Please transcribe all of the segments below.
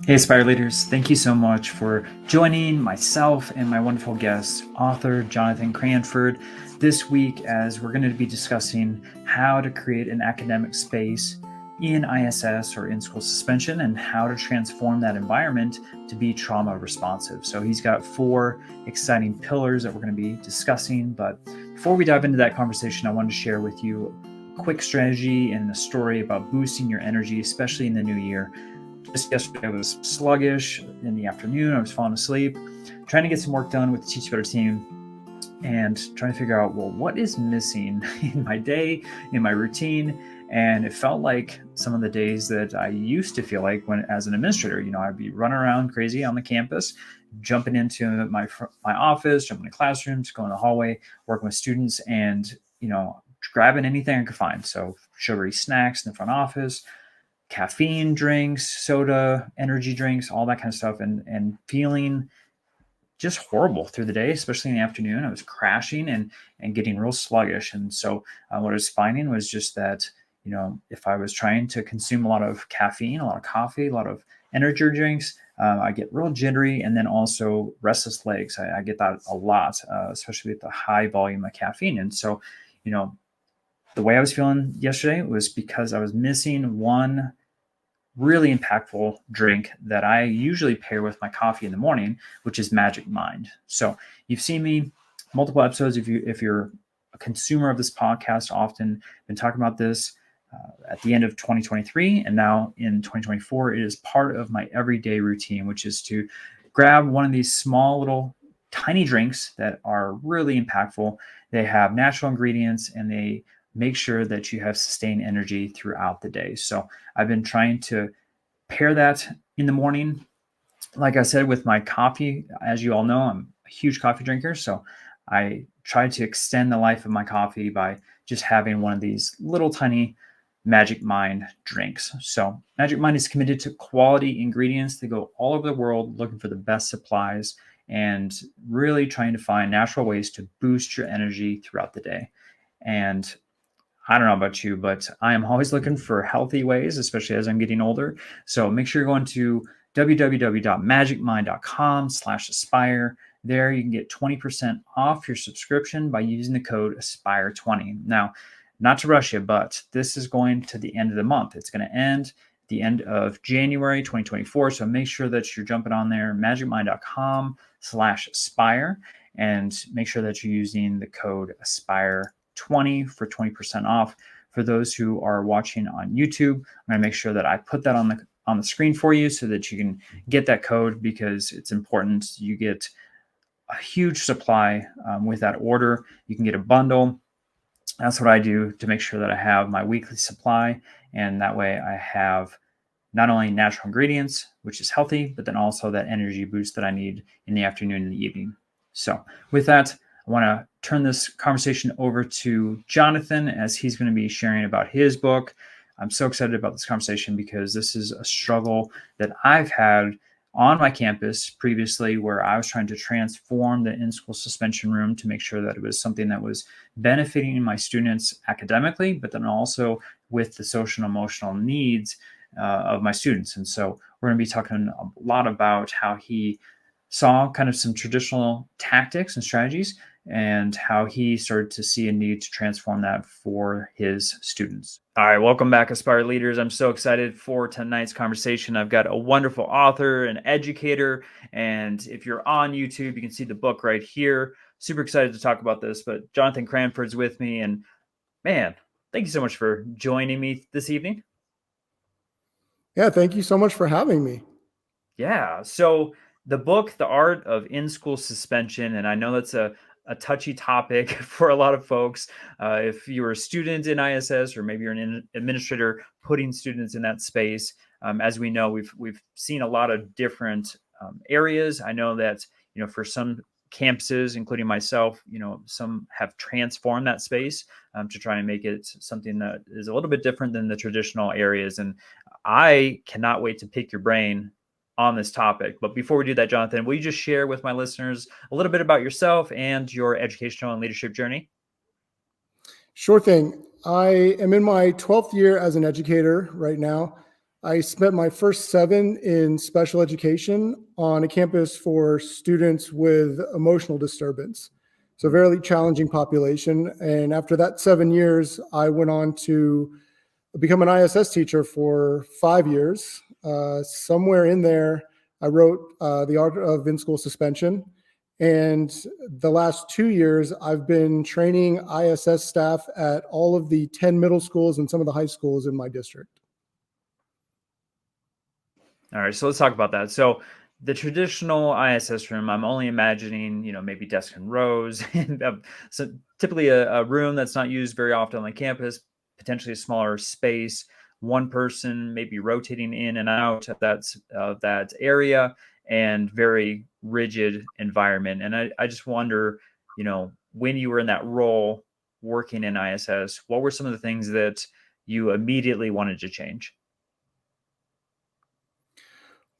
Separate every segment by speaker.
Speaker 1: Hey, Aspire Leaders, thank you so much for joining myself and my wonderful guest, author Johnathan Cranford, this week as we're going to be discussing how to create an academic space in ISS or in school suspension and how to transform that environment to be trauma responsive. So he's got 4 exciting pillars that we're going to be discussing. But before we dive into that conversation, I wanted to share with you a quick strategy and a story about boosting your energy, especially in the new year. Just yesterday I was sluggish in the afternoon. I was falling asleep, trying to get some work done with the Teach Better team and trying to figure out, well, what is missing in my day, in my routine? And it felt like some of the days that I used to feel like when as an administrator, I'd be running around crazy on the campus, jumping into my office, jumping into classrooms, going to the hallway, working with students and, grabbing anything I could find. So sugary snacks in the front office, caffeine drinks, soda, energy drinks, all that kind of stuff, and feeling just horrible through the day, especially in the afternoon. I was crashing and getting real sluggish. And so what I was finding was just that, if I was trying to consume a lot of caffeine, a lot of coffee, a lot of energy drinks, I get real jittery and then also restless legs. I get that a lot, especially with the high volume of caffeine. And so, the way I was feeling yesterday was because I was missing one really impactful drink that I usually pair with my coffee in the morning, which is Magic Mind. So you've seen me multiple episodes. If you're a consumer of this podcast, often been talking about this at the end of 2023, and now in 2024, it is part of my everyday routine, which is to grab one of these small little tiny drinks that are really impactful. They have natural ingredients and they make sure that you have sustained energy throughout the day. So I've been trying to pair that in the morning, like I said, with my coffee. As you all know, I'm a huge coffee drinker. So I try to extend the life of my coffee by just having one of these little tiny Magic Mind drinks. So Magic Mind is committed to quality ingredients. They go all over the world looking for the best supplies and really trying to find natural ways to boost your energy throughout the day. And I don't know about you, but I am always looking for healthy ways, especially as I'm getting older. So make sure you're going to www.magicmind.com/aspire. There you can get 20% off your subscription by using the code ASPIRE20. Now, not to rush you, but this is going to the end of the month. It's going to end at the end of January 2024. So make sure that you're jumping on there, magicmind.com/aspire, and make sure that you're using the code ASPIRE20 for 20% off. For those who are watching on YouTube, I'm going to make sure that I put that on the screen for you so that you can get that code, because it's important. You get a huge supply with that order. You can get a bundle. That's what I do to make sure that I have my weekly supply, and that way I have not only natural ingredients, which is healthy, but then also that energy boost that I need in the afternoon and the evening. So with that, I want to turn this conversation over to Johnathan as he's going to be sharing about his book. I'm so excited about this conversation because this is a struggle that I've had on my campus previously, where I was trying to transform the in-school suspension room to make sure that it was something that was benefiting my students academically, but then also with the social and emotional needs of my students. And so we're going to be talking a lot about how he saw kind of some traditional tactics and strategies and how he started to see a need to transform that for his students. All right, welcome back, Aspire Leaders. I'm so excited for tonight's conversation. I've got a wonderful author, an educator, and if you're on YouTube, you can see the book right here. Super excited to talk about this, but Johnathan Cranford's with me, and man, thank you so much for joining me this evening.
Speaker 2: Yeah, thank you so much for having me.
Speaker 1: Yeah, so the book, The Art of In-School Suspension, and I know that's a touchy topic for a lot of folks. If you're a student in ISS, or maybe you're an administrator putting students in that space, as we know, we've seen a lot of different areas. I know that for some campuses, including myself, some have transformed that space to try and make it something that is a little bit different than the traditional areas. And I cannot wait to pick your brain on this topic. But before we do that, Johnathan, will you just share with my listeners a little bit about yourself and your educational and leadership journey?
Speaker 2: Sure thing. I am in my 12th year as an educator right now. I spent my first 7 in special education on a campus for students with emotional disturbance. So, very challenging population. And after that 7 years, I went on to become an ISS teacher for 5 years. Somewhere in there, I wrote The Art of In-School Suspension. And the last 2 years, I've been training ISS staff at all of the 10 middle schools and some of the high schools in my district.
Speaker 1: All right, so let's talk about that. So the traditional ISS room, I'm only imagining, maybe desk and rows, and so typically a room that's not used very often on the campus, potentially a smaller space, one person maybe rotating in and out of that area, and very rigid environment. And I just wonder, when you were in that role working in ISS, what were some of the things that you immediately wanted to change?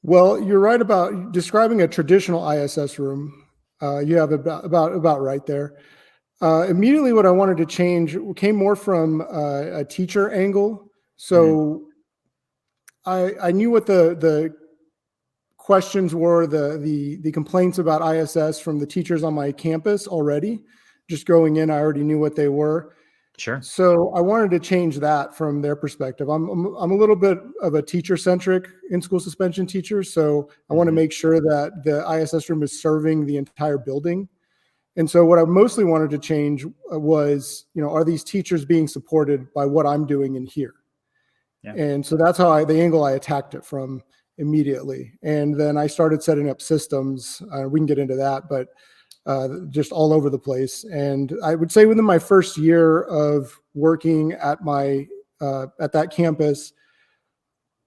Speaker 2: Well, you're right about describing a traditional ISS room. You have about right there. Immediately, what I wanted to change came more from a teacher angle.
Speaker 1: Mhm.
Speaker 2: So I knew what the questions were, the complaints about ISS from the teachers on my campus already. Just going in, I already knew what they were.
Speaker 1: Sure.
Speaker 2: So I wanted to change that from their perspective. I'm a little bit of a teacher-centric in-school suspension teacher, so I want to
Speaker 1: Mhm.
Speaker 2: make sure that the ISS room is serving the entire building. And so what I mostly wanted to change was, are these teachers being supported by what I'm doing in here?
Speaker 1: Yeah.
Speaker 2: And so that's the angle I attacked it from immediately. And then I started setting up systems. We can get into that, but just all over the place. And I would say within my first year of working at that campus,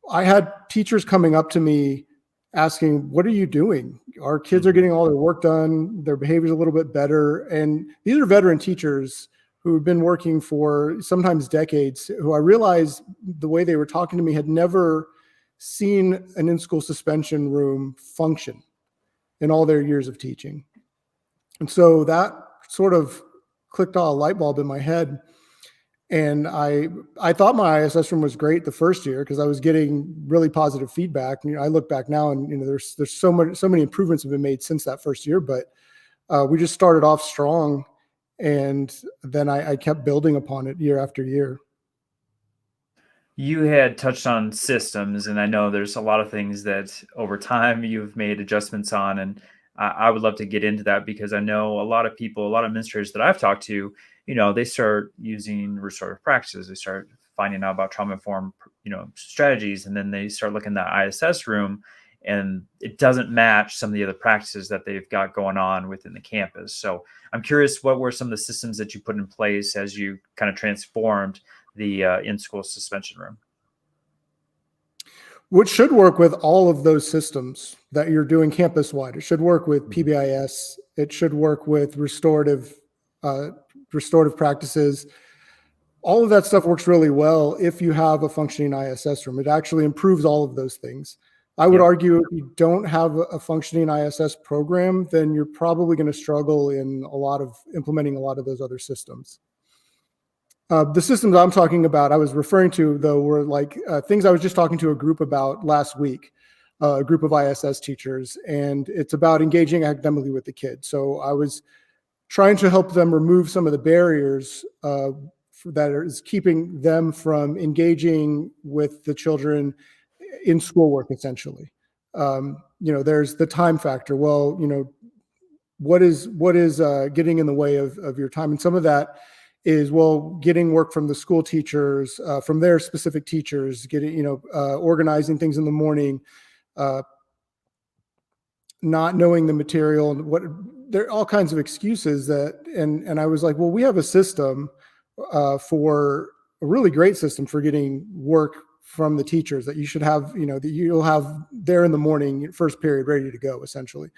Speaker 2: I had teachers coming up to me asking, "What are you doing? Our kids are
Speaker 1: Mhm.
Speaker 2: getting all their work done. Their behavior's a little bit better." And these are veteran teachers who have been working for sometimes decades, who I realized the way they were talking to me had never seen an in-school suspension room function in all their years of teaching. And so that sort of clicked on a light bulb in my head. And I thought my ISS room was great the first year because I was getting really positive feedback. I look back now and there's so many improvements have been made since that first year, but we just started off strong, and then I kept building upon it year after year.
Speaker 1: You had touched on systems, and I know there's a lot of things that over time you've made adjustments on, and I would love to get into that because I know a lot of people, a lot of administrators that I've talked to, they start using restorative practices, they start finding out about trauma informed, strategies, and then they start looking at the ISS room, and it doesn't match some of the other practices that they've got going on within the campus. So I'm curious, what were some of the systems that you put in place as you kind of transformed the in-school suspension room?
Speaker 2: Which should work with all of those systems that you're doing campus wide. It should work with
Speaker 1: Mhm.
Speaker 2: PBIS. It should work with uh, restorative practices. All of that stuff works really well if you have a functioning ISS room. It actually improves all of those things. I would
Speaker 1: Yep.
Speaker 2: argue if you don't have a functioning ISS program, then you're probably going to struggle in implementing a lot of those other systems. The systems I'm talking about, I was referring to, though, were like things I was just talking to a group about last week, a group of ISS teachers, and it's about engaging academically with the kids. So I was trying to help them remove some of the barriers that is keeping them from engaging with the children in schoolwork, essentially. There's the time factor. Well, what is getting in the way of your time? And some of that is, well, getting work from the school teachers, from their specific teachers, getting, organizing things in the morning, uh, not knowing the material, and what there are all kinds of excuses and I was like, well, we have a system for a really great system for getting work from the teachers that you should have, that you'll have there in the morning, first period, ready to go, essentially.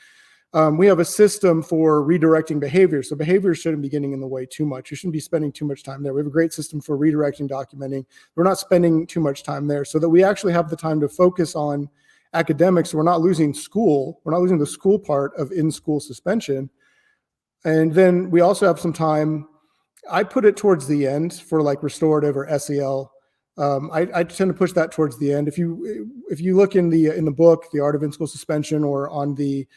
Speaker 2: We have a system for redirecting behavior. So behavior shouldn't be getting in the way too much. You shouldn't be spending too much time there. We have a great system for redirecting, documenting. We're not spending too much time there so that we actually have the time to focus on academics. We're not losing school. We're not losing the school part of in-school suspension. And then we also have some time. I put it towards the end for like restorative or SEL I tend to push that towards the end. If you look in the book, The Art of In-School Suspension, or on the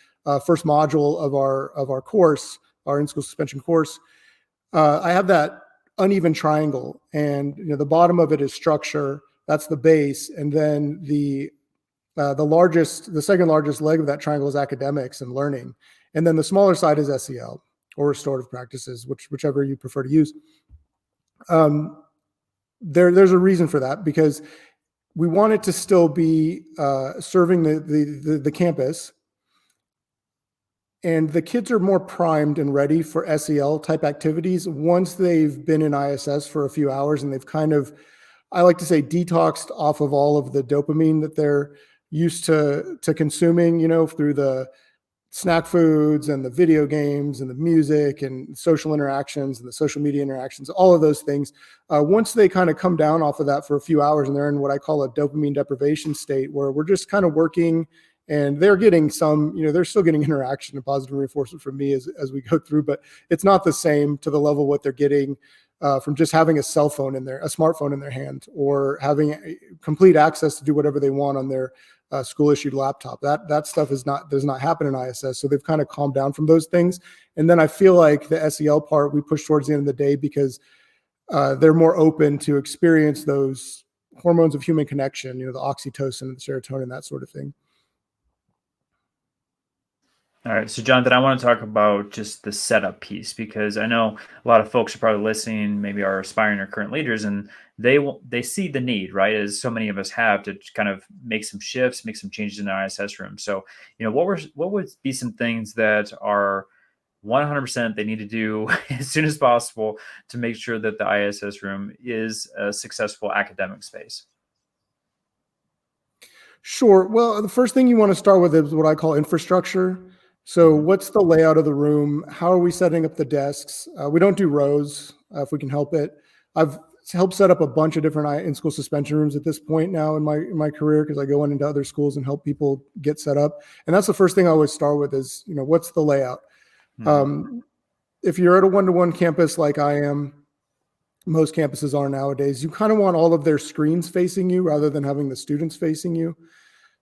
Speaker 2: first module of our course, our in-school suspension course, I have that uneven triangle, and the bottom of it is structure. That's the base, and then the second largest leg of that triangle is academics and learning, and then the smaller side is SEL, or restorative practices, whichever you prefer to use. There's a reason for that, because we want it to still be serving the campus, and the kids are more primed and ready for SEL type activities once they've been in ISS for a few hours and they've kind of, I like to say, detoxed off of all of the dopamine that they're used to consuming, through the snack foods and the video games and the music and social interactions and the social media interactions, all of those things. Once they kind of come down off of that for a few hours and they're in what I call a dopamine deprivation state, where we're just kind of working, and they're getting some, they're still getting interaction and positive reinforcement from me as we go through, but it's not the same to the level what they're getting from just having a cell phone in a smartphone in their hand, or having complete access to do whatever they want on their school issued laptop. That stuff does not happen in ISS. So they've kind of calmed down from those things. And then I feel like the SEL part we push towards the end of the day, because they're more open to experience those hormones of human connection, the oxytocin and the serotonin, that sort of thing.
Speaker 1: All right. So, Jonathan, I want to talk about just the setup piece, because I know a lot of folks are probably listening, maybe are aspiring or current leaders, and they see the need, right, as so many of us have, to kind of make some shifts, make some changes in the ISS room. So, what would be some things that are 100% they need to do as soon as possible to make sure that the ISS room is a successful academic space?
Speaker 2: Sure. Well, the first thing you want to start with is what I call infrastructure. So what's the layout of the room? How are we setting up the desks? We don't do rows if we can help it. I've helped set up a bunch of different in-school suspension rooms at this point now in my career, because I go into other schools and help people get set up. And that's the first thing I always start with is, what's the layout? If you're at a one-to-one campus like I am, most campuses are nowadays, you kind of want all of their screens facing you rather than having the students facing you.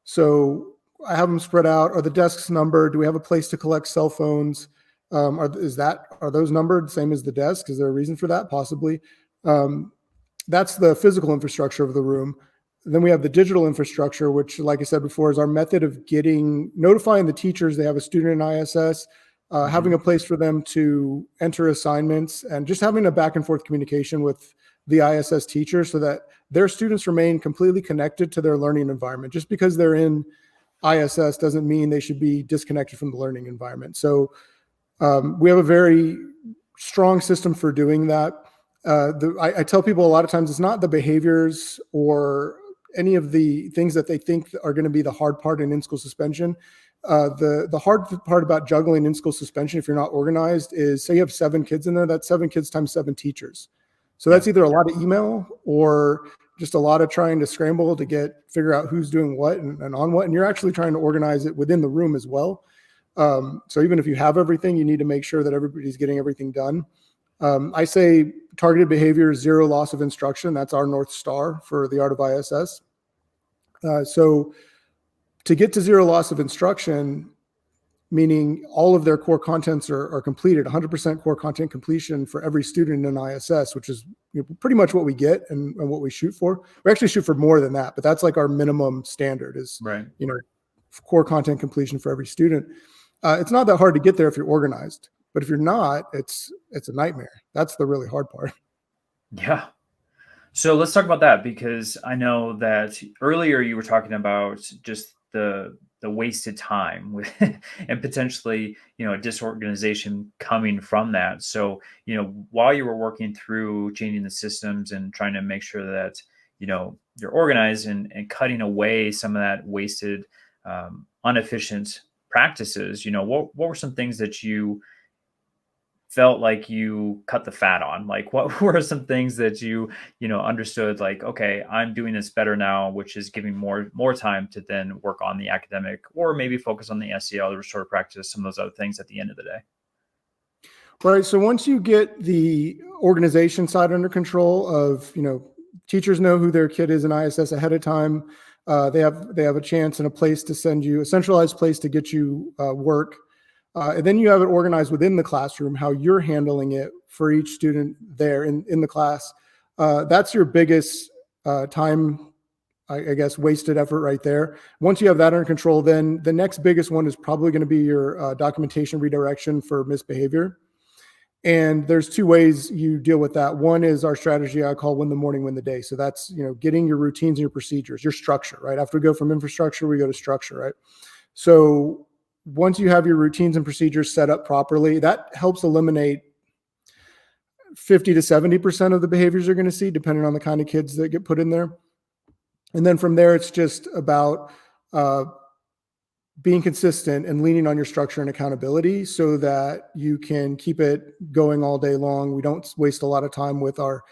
Speaker 2: So I have them spread out. Are the desks numbered? Do we have a place to collect cell phones? Are those numbered same as the desk? Is there a reason for that? Possibly. That's the physical infrastructure of the room. Then we have the digital infrastructure, which, like I said before, is our method of notifying the teachers they have a student in ISS, having a place for them to enter assignments, and just having a back and forth communication with the ISS teachers so that their students remain completely connected to their learning environment. Just because they're in ISS doesn't mean they should be disconnected from the learning environment. So we have a very strong system for doing that. I tell people a lot of times it's not the behaviors or any of the things that they think are going to be the hard part in in-school suspension. The hard part about juggling in-school suspension, if you're not organized, is, say you have 7 kids in there, that's 7 kids times 7 teachers. So that's either a lot of email or just a lot of trying to scramble to figure out who's doing what and on what. And you're actually trying to organize it within the room as well. So even if you have everything, you need to make sure that everybody's getting everything done. I say targeted behavior, 0 loss of instruction. That's our North Star for the Art of ISS. So to get to 0 loss of instruction, meaning all of their core contents are completed, 100% core content completion for every student in ISS, which is pretty much what we get and what we shoot for. We actually shoot for more than that, but that's like our minimum standard is,
Speaker 1: right,
Speaker 2: core content completion for every student. It's not that hard to get there if you're organized, but if you're not, it's a nightmare. That's the really hard part.
Speaker 1: Yeah. So let's talk about that, because I know that earlier you were talking about just the wasted time with and potentially, a disorganization coming from that. So, while you were working through changing the systems and trying to make sure that, you're organized and cutting away some of that wasted, inefficient practices, what were some things that you felt like you cut the fat on? Like, what were some things that you understood, like, okay, I'm doing this better now, which is giving more time to then work on the academic, or maybe focus on the SEL, the restorative practice, some of those other things at the end of the day?
Speaker 2: Right. So once you get the organization side under control of, teachers know who their kid is in ISS ahead of time. They have a chance and a place to send you, a centralized place to get you work. And then you have it organized within the classroom, how you're handling it for each student there in the class. That's your biggest time, I guess, wasted effort right there. Once you have that under control, then the next biggest one is probably going to be your documentation redirection for misbehavior. And there's two ways you deal with that. One is our strategy I call win the morning, win the day. So that's, getting your routines and your procedures, your structure, right? After we go from infrastructure, we go to structure, right? So once you have your routines and procedures set up properly, that helps eliminate 50 to 70% of the behaviors you're going to see, depending on the kind of kids that get put in there. And then from there, it's just about being consistent and leaning on your structure and accountability so that you can keep it going all day long. We don't waste a lot of time with our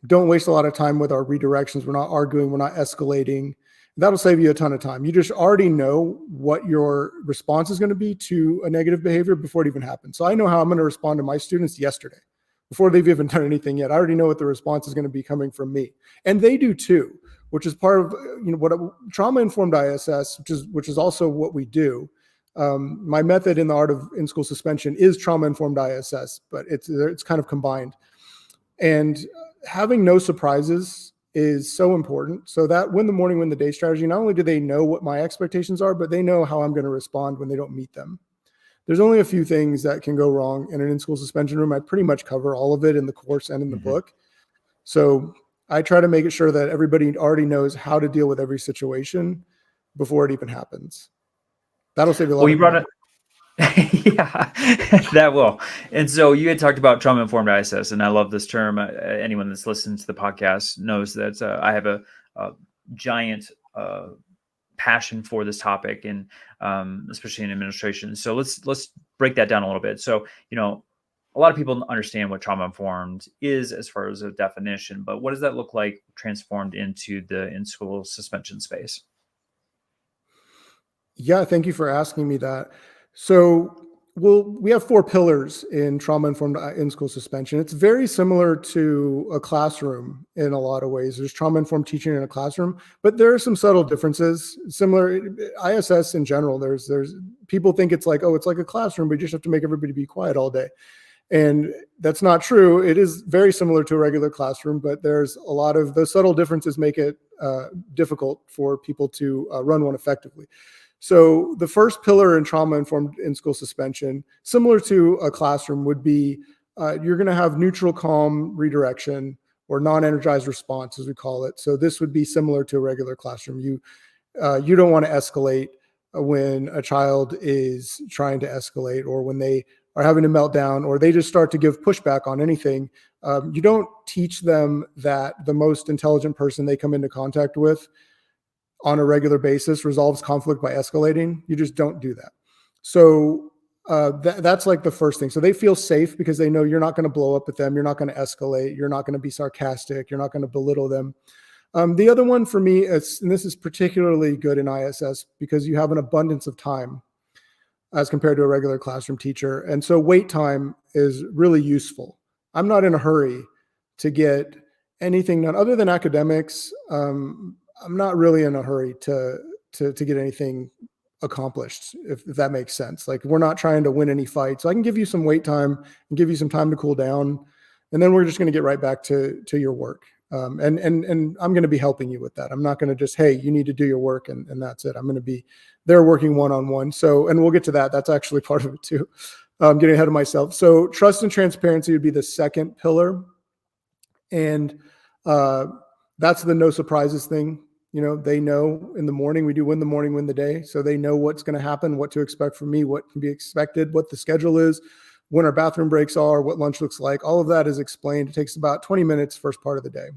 Speaker 2: redirections. We're not arguing. We're not escalating. That'll save you a ton of time. You just already know what your response is going to be to a negative behavior before it even happens. So I know how I'm going to respond to my students yesterday before they've even done anything yet. I already know what the response is going to be coming from me. And they do too, which is part of what trauma-informed ISS, which is also what we do. My method in the art of in-school suspension is trauma-informed ISS, but it's kind of combined. And having no surprises is so important. So that win the morning, win the day strategy, not only do they know what my expectations are, but they know how I'm going to respond when they don't meet them. There's only a few things that can go wrong in an in-school suspension room. I pretty much cover all of it in the course and in the book. So I try to make it sure that everybody already knows how to deal with every situation before it even happens. That'll save you a lot of time.
Speaker 1: Yeah, that will. And so you had talked about trauma-informed ISS, and I love this term. Anyone that's listened to the podcast knows that I have a giant passion for this topic, and especially in administration. So let's break that down a little bit. So, a lot of people understand what trauma-informed is as far as a definition, but what does that look like transformed into the in-school suspension space?
Speaker 2: Yeah, thank you for asking me that. So we have 4 pillars in trauma-informed in-school suspension. It's very similar to a classroom in a lot of ways. There's trauma-informed teaching in a classroom, but there are some subtle differences. Similar ISS in general, there's people think it's like, it's like a classroom, but you just have to make everybody be quiet all day. And that's not true. It is very similar to a regular classroom, but there's a lot of those subtle differences make it difficult for people to run one effectively. So the first pillar in trauma-informed in-school suspension, similar to a classroom, would be you're going to have neutral, calm redirection or non-energized response, as we call it. So this would be similar to a regular classroom. You don't want to escalate when a child is trying to escalate, or when they are having a meltdown, or they just start to give pushback on anything. You don't teach them that the most intelligent person they come into contact with on a regular basis resolves conflict by escalating. You just don't do that. So that's like the first thing. So they feel safe because they know you're not going to blow up at them. You're not going to escalate. You're not going to be sarcastic. You're not going to belittle them. The other one for me is, and this is particularly good in ISS because you have an abundance of time as compared to a regular classroom teacher. And so wait time is really useful. I'm not in a hurry to get anything done other than academics. I'm not really in a hurry to get anything accomplished, if that makes sense. Like, we're not trying to win any fights. So I can give you some wait time and give you some time to cool down, and then we're just going to get right back to your work. And I'm going to be helping you with that. I'm not going to just, hey, you need to do your work and that's it. I'm going to be there working one-on-one. So, and we'll get to that. That's actually part of it too. I'm getting ahead of myself. So trust and transparency would be the second pillar. And that's the no surprises thing. They know in the morning, we do win the morning, win the day. So they know what's going to happen, what to expect from me, what can be expected, what the schedule is, when our bathroom breaks are, what lunch looks like. All of that is explained. It takes about 20 minutes first part of the day.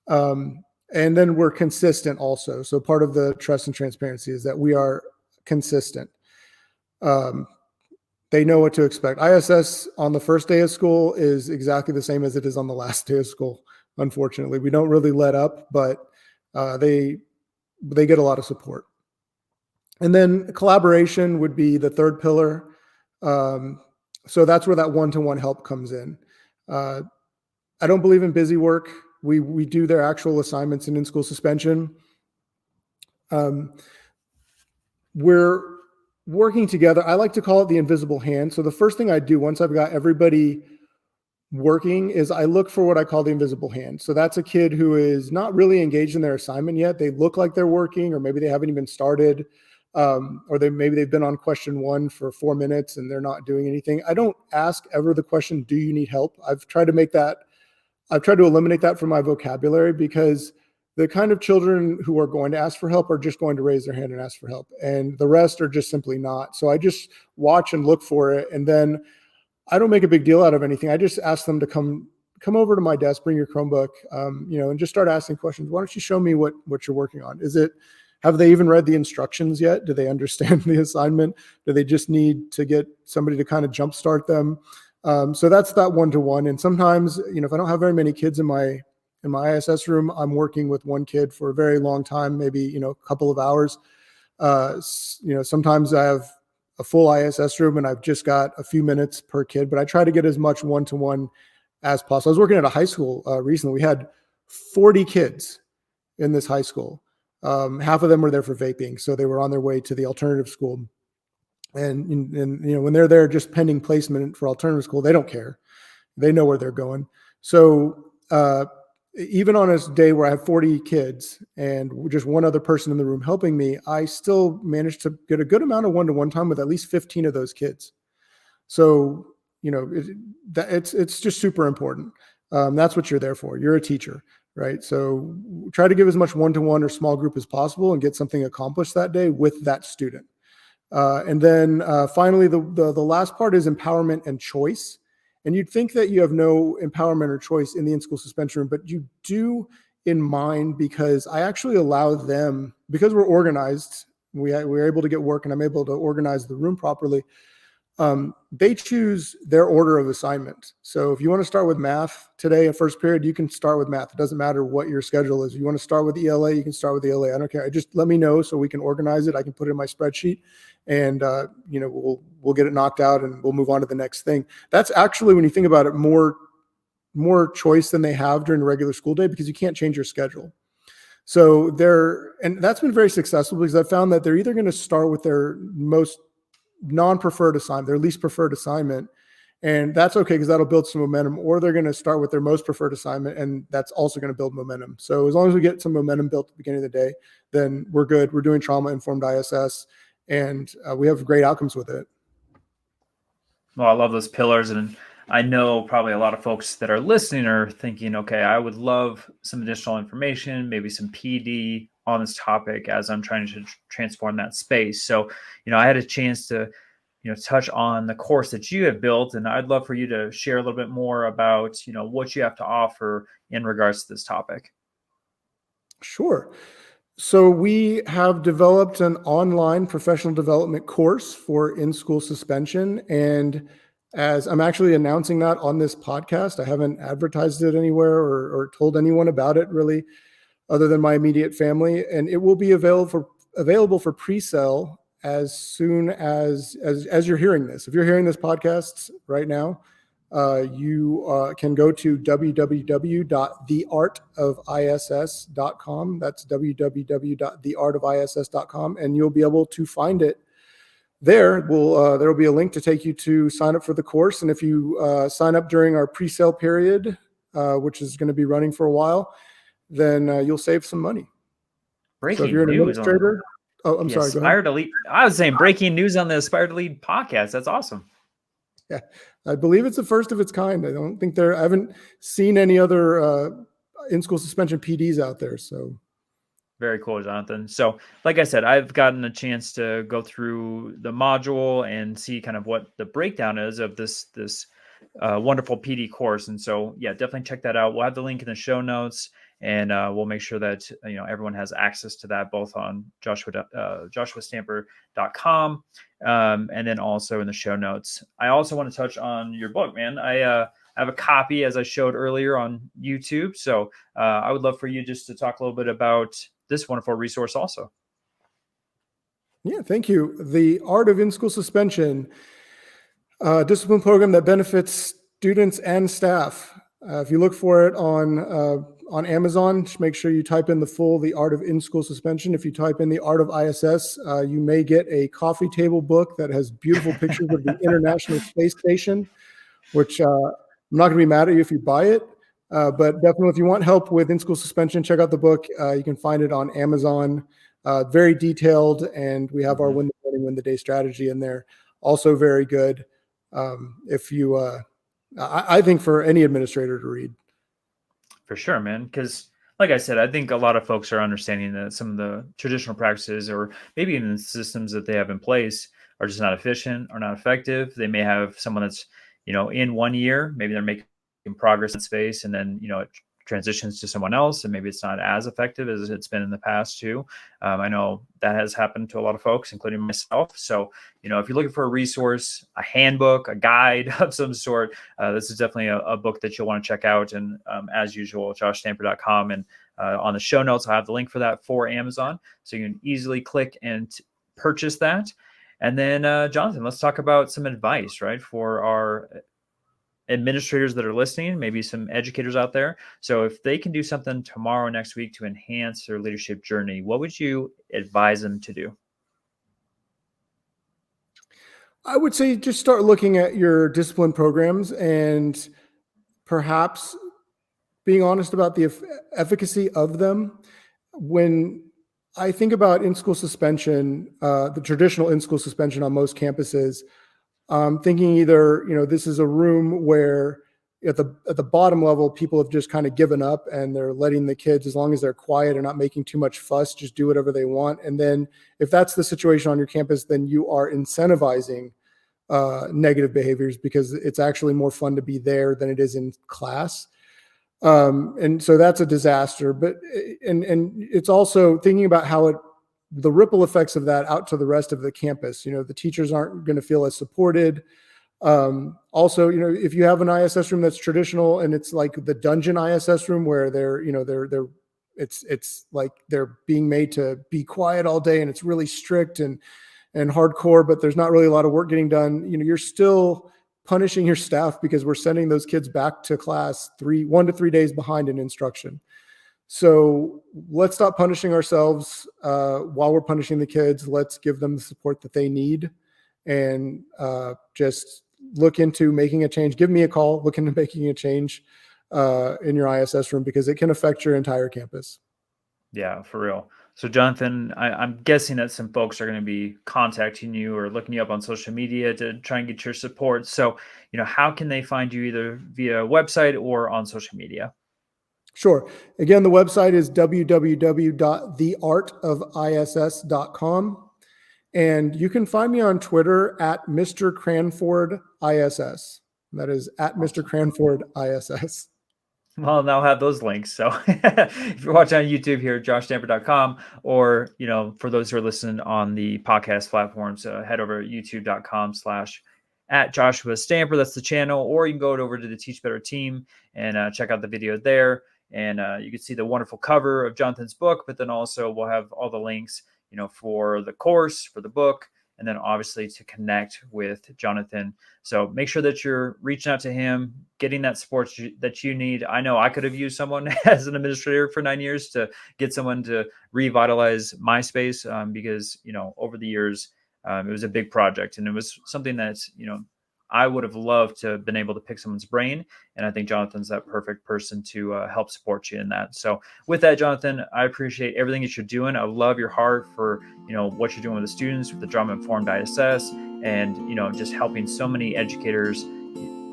Speaker 2: And then we're consistent also. So part of the trust and transparency is that we are consistent. They know what to expect. ISS on the first day of school is exactly the same as it is on the last day of school. Unfortunately, we don't really let up, but they get a lot of support. And then collaboration would be the third pillar. So that's where that one-to-one help comes in. I don't believe in busy work. We do their actual assignments in school suspension. We're working together. I like to call it the invisible hand. So the first thing I do once I've got everybody working is I look for what I call the invisible hand. So that's a kid who is not really engaged in their assignment yet. They look like they're working, or maybe they haven't even started, or maybe they've been on question 1 for 4 minutes and they're not doing anything. I don't ask ever the question, do you need help? I've tried to eliminate that from my vocabulary, because the kind of children who are going to ask for help are just going to raise their hand and ask for help, and the rest are just simply not. So I just watch and look for it, and then I don't make a big deal out of anything. I just ask them to come over to my desk, bring your Chromebook, and just start asking questions. Why don't you show me what you're working on? Have they even read the instructions yet? Do they understand the assignment? Do they just need to get somebody to kind of jumpstart them? So that's that one-to-one. And sometimes, if I don't have very many kids in my ISS room, I'm working with one kid for a very long time, maybe, a couple of hours. Sometimes I have a full ISS room and I've just got a few minutes per kid, but I try to get as much one-to-one as possible. I was working at a high school recently. We had 40 kids in this high school. Half of them were there for vaping, so they were on their way to the alternative school. And when they're there just pending placement for alternative school, they don't care. They know where they're going. So even on a day where I have 40 kids and just one other person in the room helping me, I still managed to get a good amount of one-to-one time with at least 15 of those kids. So, it's just super important. That's what you're there for. You're a teacher, right? So try to give as much one-to-one or small group as possible and get something accomplished that day with that student. And then finally, the last part is empowerment and choice. And you'd think that you have no empowerment or choice in the in-school suspension room, but you do in mine, because I actually allow them, because we're organized, we're able to get work and I'm able to organize the room properly. They choose their order of assignment. So if you want to start with math today at first period, you can start with math. It doesn't matter what your schedule is. If you want to start with ELA, you can start with ELA. I don't care. Just let me know so we can organize it. I can put it in my spreadsheet, and we'll get it knocked out and we'll move on to the next thing. That's actually, when you think about it, more choice than they have during the regular school day, because you can't change your schedule. So and that's been very successful, because I've found that they're either going to start with their most non-preferred assignment, their least preferred assignment, and that's okay because that'll build some momentum, or they're going to start with their most preferred assignment, and that's also going to build momentum. So as long as we get some momentum built at the beginning of the day, then we're good. We're doing trauma-informed ISS, and we have great outcomes with it.
Speaker 1: Well, I love those pillars, and I know probably a lot of folks that are listening are thinking, okay, I would love some additional information, maybe some PD on this topic as I'm trying to transform that space. So, I had a chance to, touch on the course that you have built, and I'd love for you to share a little bit more about, what you have to offer in regards to this topic.
Speaker 2: Sure. So we have developed an online professional development course for in-school suspension, and as I'm actually announcing that on this podcast, I haven't advertised it anywhere or told anyone about it really, other than my immediate family. And it will be available for pre-sale as soon as you're hearing this. If you're hearing this podcast right now, you can go to www.theartofiss.com. That's www.theartofiss.com, and you'll be able to find it there. There will be a link to take you to sign up for the course. And if you sign up during our pre-sale period, which is going to be running for a while, then you'll save some money.
Speaker 1: Breaking
Speaker 2: so if you're an
Speaker 1: news
Speaker 2: administrator, I'm sorry.
Speaker 1: Aspire to Lead. I was saying breaking news on the Aspire to Lead podcast. That's awesome.
Speaker 2: Yeah, I believe it's the first of its kind. I haven't seen any other in-school suspension PDs out there. So
Speaker 1: very cool, Johnathan. So like I said, I've gotten a chance to go through the module and see kind of what the breakdown is of this wonderful PD course. And so, yeah, definitely check that out. We'll have the link in the show notes, and we'll make sure that everyone has access to that, both on joshuastamper.com and then also in the show notes. I also want to touch on your book, man. I have a copy, as I showed earlier, on YouTube. So I would love for you just to talk a little bit about this wonderful resource also.
Speaker 2: Yeah, thank you. The Art of In-School Suspension, discipline program that benefits students and staff. If you look for it on Amazon, just make sure you type in The Art of In-School Suspension. If you type in The Art of ISS, you may get a coffee table book that has beautiful pictures of the International Space Station, which I'm not going to be mad at you if you buy it. But definitely, if you want help with in-school suspension, check out the book. You can find it on Amazon. Very detailed, and we have our win the morning, win the day strategy in there. Also very good. If you, I think for any administrator to read.
Speaker 1: For sure, man. Because, like I said, I think a lot of folks are understanding that some of the traditional practices, or maybe even the systems that they have in place, are just not efficient or not effective. They may have someone that's, in 1 year, maybe they're making progress in space, and then, it transitions to someone else, and maybe it's not as effective as it's been in the past too. I know that has happened to a lot of folks, including myself. So, if you're looking for a resource, a handbook, a guide of some sort, this is definitely a book that you'll want to check out. And as usual, joshstamper.com. And on the show notes, I have the link for that for Amazon. So you can easily click and purchase that. And then, Johnathan, let's talk about some advice, right, for our administrators that are listening, maybe some educators out there. So if they can do something tomorrow, next week to enhance their leadership journey, what would you advise them to do?
Speaker 2: I would say just start looking at your discipline programs and perhaps being honest about the efficacy of them. When I think about in-school suspension, the traditional in-school suspension on most campuses, thinking either, this is a room where at the bottom level, people have just kind of given up and they're letting the kids, as long as they're quiet and not making too much fuss, just do whatever they want. And then if that's the situation on your campus, then you are incentivizing negative behaviors because it's actually more fun to be there than it is in class. And so that's a disaster. But and it's also thinking about how the ripple effects of that out to the rest of the campus. The teachers aren't going to feel as supported. Also, if you have an ISS room that's traditional and it's like the dungeon ISS room where it's like they're being made to be quiet all day and it's really strict and hardcore, but there's not really a lot of work getting done. You're still punishing your staff because we're sending those kids back to class 1 to 3 days behind in instruction. So let's stop punishing ourselves while we're punishing the kids. Let's give them the support that they need, and just look into making a change. Give me a call. Look into making a change in your ISS room because it can affect your entire campus.
Speaker 1: Yeah, for real. So, Johnathan, I'm guessing that some folks are going to be contacting you or looking you up on social media to try and get your support. So, how can they find you either via website or on social media?
Speaker 2: Sure. Again, the website is www.theartofiss.com. And you can find me on Twitter at Mr. Cranford ISS. That is at Mr. Cranford ISS.
Speaker 1: Well, now have those links. So if you're watching on YouTube here, joshstamper.com, or, for those who are listening on the podcast platforms, head over to youtube.com/@Joshua Stamper. That's the channel. Or you can go over to the Teach Better team and check out the video there. And you can see the wonderful cover of Johnathan's book, but then also we'll have all the links, for the course, for the book, and then obviously to connect with Johnathan. So make sure that you're reaching out to him, getting that support that you need. I know I could have used someone as an administrator for 9 years to get someone to revitalize my space because, over the years, it was a big project, and it was something that, I would have loved to have been able to pick someone's brain. And I think Johnathan's that perfect person to help support you in that. So with that, Johnathan, I appreciate everything that you're doing. I love your heart for, what you're doing with the students, with the trauma-informed ISS, and, just helping so many educators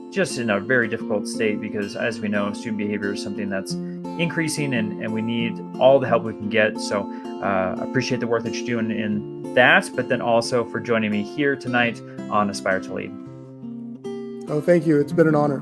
Speaker 1: just in a very difficult state, because as we know, student behavior is something that's increasing and we need all the help we can get. So I appreciate the work that you're doing in that, but then also for joining me here tonight on Aspire to Lead.
Speaker 2: Oh, thank you. It's been an honor.